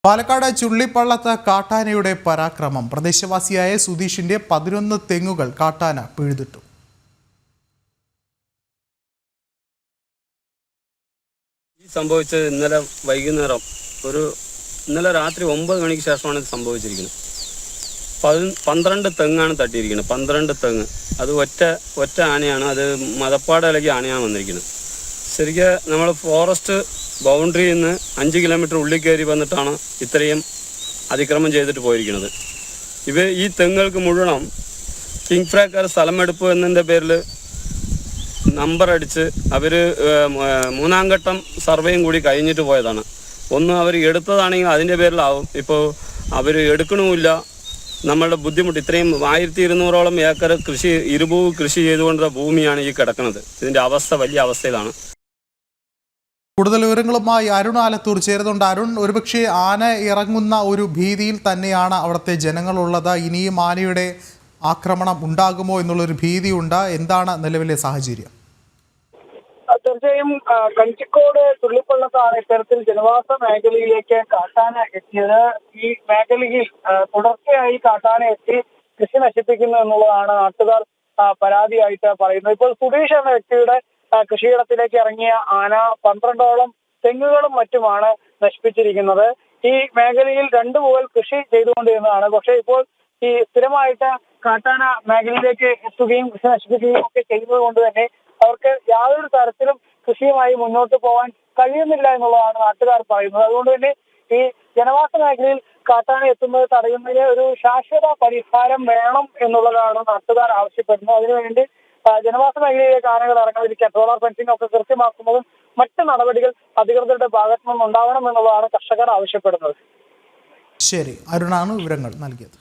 പാലക്കാട് ചുള്ളിപ്പള്ളത്ത് കാട്ടാനയുടെ പരാക്രമം. പ്രദേശവാസിയായ സുധീഷിന്റെ 11 തെങ്ങുകൾ കാട്ടാന പിഴുതിട്ടു. സംഭവിച്ചത് ഇന്നലെ വൈകുന്നേരം ഇന്നലെ രാത്രി 9 മണിക്ക് ശേഷമാണ് ഇത് സംഭവിച്ചിരിക്കുന്നത്. 12 തെങ്ങാണ് തട്ടിയിരിക്കുന്നത്. 12 തെങ്ങ്. അത് ഒറ്റ ആനയാണ്. അത് മതപ്പാടിലേക്ക് ആനയാണ് വന്നിരിക്കുന്നത്. ശരിക്കും നമ്മൾ ഫോറസ്റ്റ് ബൗണ്ടറിയിൽ നിന്ന് 5 കിലോമീറ്റർ ഉള്ളിൽ കയറി വന്നിട്ടാണ് ഇത്രയും അതിക്രമം ചെയ്തിട്ട് പോയിരിക്കുന്നത്. ഈ തെങ്ങുകൾക്ക് മുഴുവൻ കിങ് ഫ്രാക്കർ സ്ഥലമെടുപ്പ് എന്നതിൻ്റെ പേരിൽ നമ്പർ അടിച്ച് അവർ 3ാം ഘട്ടം സർവേയും കൂടി കഴിഞ്ഞിട്ട് പോയതാണ്. ഒന്ന് അവർ എടുത്തതാണെങ്കിൽ അതിൻ്റെ പേരിലാവും. ഇപ്പോൾ അവർ എടുക്കണമില്ല. നമ്മളുടെ ബുദ്ധിമുട്ട് ഇത്രയും 1200ഓളം ഏക്കർ ഇരുഭൂ കൃഷി ചെയ്തുകൊണ്ടുള്ള ഭൂമിയാണ് ഈ കിടക്കുന്നത്. ഇതിൻ്റെ അവസ്ഥ വലിയ അവസ്ഥയിലാണ്. കൂടുതൽ വിവരങ്ങളുമായി അരുൺ ആലത്തൂർ ചേരുന്നുണ്ട്. അരുൺ, ഒരുപക്ഷെ ആന ഇറങ്ങുന്ന ഒരു ഭീതിയിൽ തന്നെയാണ് അവിടുത്തെ ജനങ്ങളുള്ളത്. ഇനിയും ആനയുടെ ആക്രമണം ഉണ്ടാകുമോ എന്നുള്ളൊരു ഭീതിയുണ്ട്. എന്താണ് നിലവിലെ സാഹചര്യം? തീർച്ചയായും കഞ്ചിക്കോട് ചുള്ളിപ്പള്ളത്താണ് ഇത്തരത്തിൽ ജനവാസ മേഖലയിലേക്ക് കാട്ടാന എത്തിയത്. ഈ മേഖലയിൽ തുടർച്ചയായി കാട്ടാന എത്തി കൃഷി നശിപ്പിക്കുന്നു എന്നുള്ളതാണ് നാട്ടുകാർ പരാതിയായിട്ട് പറയുന്നത്. ഇപ്പോൾ സുധീഷ് എന്ന വ്യക്തിയുടെ കൃഷിയിടത്തിലേക്ക് ഇറങ്ങിയ ആന 12ഓളം തെങ്ങുകളും മറ്റുമാണ് നശിപ്പിച്ചിരിക്കുന്നത്. ഈ മേഖലയിൽ 2 മുതൽ കൃഷി ചെയ്തുകൊണ്ടിരുന്നതാണ്. പക്ഷേ ഇപ്പോൾ ഈ സ്ഥിരമായിട്ട് കാട്ടാന മേഖലയിലേക്ക് എത്തുകയും കൃഷി നശിപ്പിക്കുകയും ഒക്കെ ചെയ്യുന്നത് കൊണ്ട് തന്നെ അവർക്ക് യാതൊരു തരത്തിലും കൃഷിയുമായി മുന്നോട്ട് പോകാൻ കഴിയുന്നില്ല എന്നുള്ളതാണ് നാട്ടുകാർ പറയുന്നത്. അതുകൊണ്ട് തന്നെ ഈ ജനവാസ മേഖലയിൽ കാട്ടാന എത്തുന്നത് തടയുന്നതിന് ഒരു ശാശ്വത പരിഹാരം വേണം എന്നുള്ളതാണ് നാട്ടുകാർ ആവശ്യപ്പെടുന്നത്. അതിനുവേണ്ടി ജനവാസ മേഖലയിലേക്ക് ആനകൾ ഇറങ്ങാതിരിക്കാൻ സോളാർ ഫെൻസിംഗ് ഒക്കെ കൃത്യമാക്കുന്നതും മറ്റ് നടപടികൾ അധികൃതരുടെ ഭാഗത്തു നിന്നുണ്ടാവണം എന്നുള്ളതാണ് കർഷകർ ആവശ്യപ്പെടുന്നത്. ശരി, അരുണാണ് വിവരങ്ങൾ നൽകിയത്.